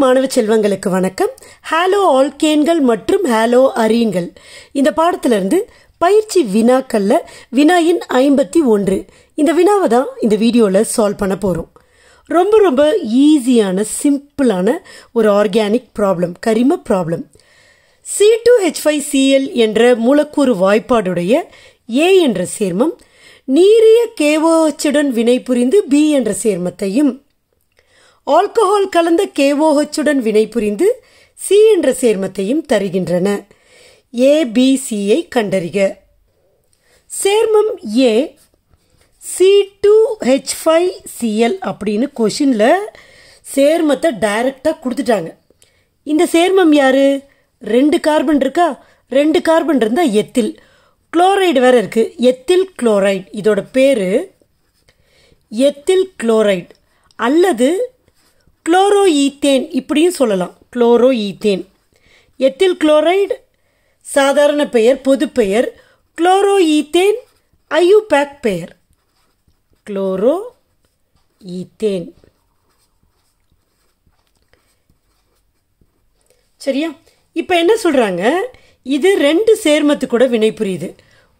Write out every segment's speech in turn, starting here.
மாணவ செல்வங்களுக்கு வணக்கம். ஹாலோ ஆல்கேன்கள் மற்றும் ஹாலோ அரீன்கள் இந்த பாடத்திலிருந்து பயிற்சி வினாக்கள்ல வினாயின் 51 இந்த வினாவை தான் இந்த வீடியோவில் சால்வ் பண்ண போகிறோம். ரொம்ப ரொம்ப ஈஸியான சிம்பிளான ஒரு ஆர்கானிக் ப்ராப்ளம், கரிம ப்ராப்ளம். C2H5Cl என்ற மூலக்கூறு வாய்ப்பாடுடைய A என்ற சேர்மம் நீரிய KOH-உடன் வினை புரிந்து B என்ற சேர்மத்தையும், ஆல்கஹால் கலந்த KOH-உடன் வினை புரிந்து C என்ற சேர்மத்தையும் தருகின்றன. ABCயை கண்டறிக. சேர்மம் A C2H5Cl அப்படின்னு கொஷினில் சேர்மத்தை டைரக்டாக கொடுத்துட்டாங்க. இந்த சேர்மம் யாரு? 2 கார்பன் இருக்கா? 2 கார்பன் இருந்தால் எத்தில். குளோரைடு வேற இருக்கு, எத்தில் குளோரைடு. இதோட பேரு எத்தில் குளோரைடு அல்லது குளோரோ ஈத்தேன் இப்படியும் சொல்லலாம். Chloro ethane. எத்தில் குளோரைடு சாதாரண பெயர், பொது பெயர். குளோரோ ஈத்தேன் ஐயூபேக் பெயர். Chloro ethane. சரியா? இப்போ என்ன சொல்றாங்க? இது 2 சேர்மத்து கூட வினை புரியுது.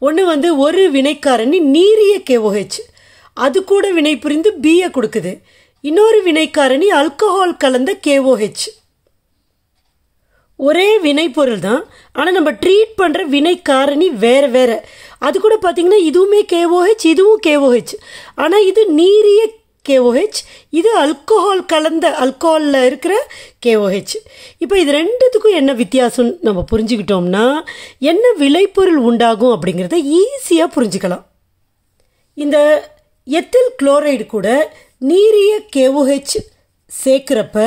ஒன்று ஒரு வினைக்காரணி நீரிய KOH, அது கூட வினை புரிந்து B-யை கொடுக்குது. இன்னொரு வினைக்காரணி ஆல்கஹால் கலந்த KOH. ஒரே வினைப்பொருள் தான், ஆனால் நம்ம ட்ரீட் பண்ணுற வினைக்காரணி வேற வேற. அது கூட பார்த்தீங்கன்னா இதுவுமே KOH, இதுவும் KOH. ஆனால் இது நீரிய KOH, இது ஆல்கஹால் கலந்த ஆல்கஹாலில் இருக்கிற KOH. இப்போ இது ரெண்டுத்துக்கும் என்ன வித்தியாசம் நம்ம புரிஞ்சுக்கிட்டோம்னா என்ன விளைபொருள் உண்டாகும் அப்படிங்கிறத ஈஸியாக புரிஞ்சுக்கலாம். இந்த எத்தில் குளோரைடு கூட நீரிய KOH சேர்க்கிறப்ப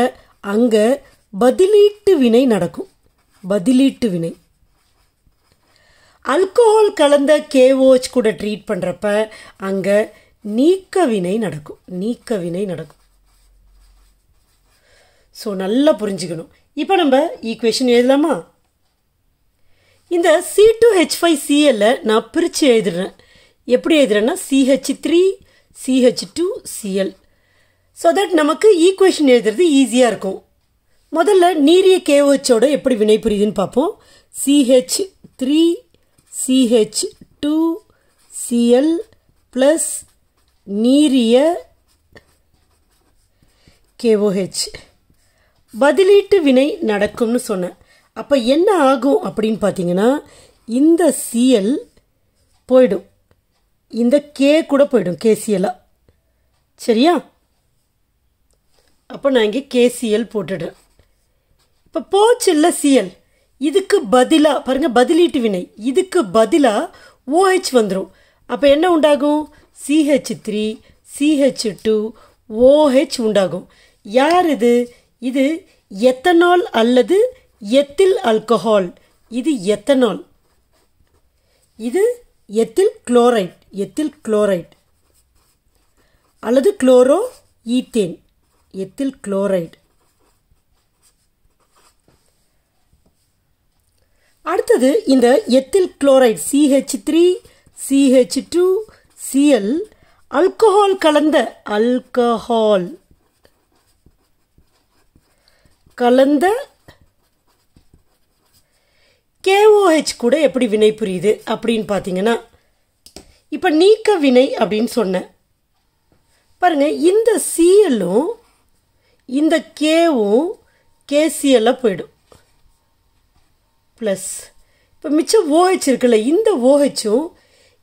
அங்கே பதிலீட்டு வினை நடக்கும். பதிலீட்டு வினை. ஆல்கஹால் கலந்த KOH கூட ட்ரீட் பண்ணுறப்ப அங்கே நீக்க வினை நடக்கும். நீக்க வினை நடக்கும். ஸோ நல்லா புரிஞ்சுக்கணும். இப்போ நம்ம ஈக்குவேஷன் எழுதலாமா? இந்த C2H5Cl நான் பிரித்து எழுதுறேன். எப்படி எழுதுறேன்னா CH3 CH2Cl. ஸோ தட் நமக்கு ஈக்குவேஷன் எழுதுறது ஈஸியாக இருக்கும். முதல்ல நீரிய KOH-ஓட எப்படி வினை புரியுதுன்னு பார்ப்போம். CH3 CH2Cl plus நீரிய KOH. பதிலீட்டு வினை நடக்கும்னு சொன்னேன். அப்போ என்ன ஆகும் அப்படின்னு பார்த்தீங்கன்னா இந்த Cl போயிடும், இந்த K கூட போயிடும், KCl-ஆ. சரியா? அப்போ நான் இங்கே KCl போட்டுடுறேன். இப்போ போச்சு இல்லை Cl, இதுக்கு பதிலாக பாருங்கள் பதிலீட்டு வினை, இதுக்கு பதிலாக OH வந்துடும். அப்போ என்ன உண்டாகும்? CH3 CH2 OH உண்டாகும். யார் இது? இது எத்தனால் அல்லது எத்தில் ஆல்கஹால். இது எத்தனால், இது எத்தில் குளோரைட். எத்தில் குளோரைட் அல்லது குளோரோ ஈத்தேன். Ethyl chloride. அடுத்தது இந்த ethyl chloride CH3 CH2Cl alcohol கலந்த KOH கூட எப்படி வினை புரியுது அப்படின்னு பார்த்தீங்கன்னா, இப்போ நீக்க வினை அப்படின்னு சொன்னேன் பாருங்க. இந்த Cl-ம் இந்த K-வும் KCl-ஆ போயிடும். ப்ளஸ் இப்போ மிச்சம் OH இருக்குல்ல, இந்த OH-ம்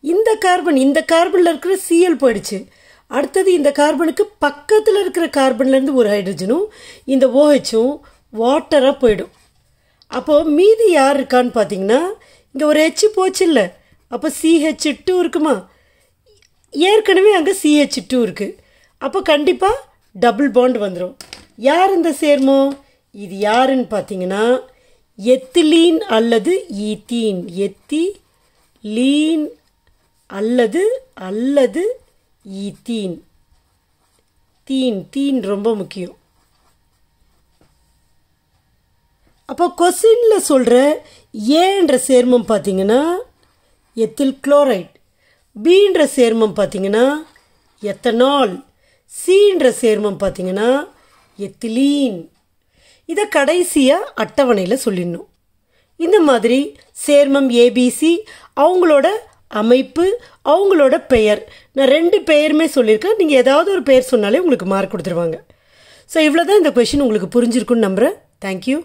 இந்த கார்பனில் இருக்கிற Cl போயிடுச்சு. அடுத்தது இந்த கார்பனுக்கு பக்கத்தில் இருக்கிற கார்பன்லேருந்து ஒரு ஹைட்ரஜனும் இந்த OH-ம் வாட்டராக போயிடும். அப்போது மீதி யார் இருக்கான்னு பார்த்தீங்கன்னா இங்கே ஒரு H போச்சு இல்லை, அப்போ CH2 இருக்குமா? ஏற்கனவே அங்கே CH2 இருக்குது. அப்போ கண்டிப்பாக டபுள் பாண்ட் வந்துடும். யார் இந்த சேர்மம்? இது யாருன்னு பார்த்தீங்கன்னா எத்திலீன் அல்லது ஈத்தீன். எத்திலீன் அல்லது ஈத்தீன். தீன் ரொம்ப முக்கியம். அப்போ கொஸ்டினில் சொல்கிற ஏன்ற சேர்மம் பார்த்தீங்கன்னா எத்தில் குளோரைட், பீன்ற சேர்மம் பார்த்தீங்கன்னா எத்தனால், சீன்ற சேர்மம் பார்த்தீங்கன்னா எத்திலீன். இதை கடைசியாக அட்டவணையில் சொல்லிடணும். இந்த மாதிரி சேர்மம் ஏபிசி, அவங்களோட அமைப்பு, அவங்களோட பெயர், நான் 2 பெயருமே சொல்லியிருக்கேன். நீங்கள் ஏதாவது ஒரு பெயர் சொன்னாலே உங்களுக்கு மார்க் கொடுத்துருவாங்க. ஸோ இவ்வளோ தான் இந்த கொஷின் உங்களுக்கு புரிஞ்சிருக்குன்னு நம்புகிறேன். தேங்க்யூ.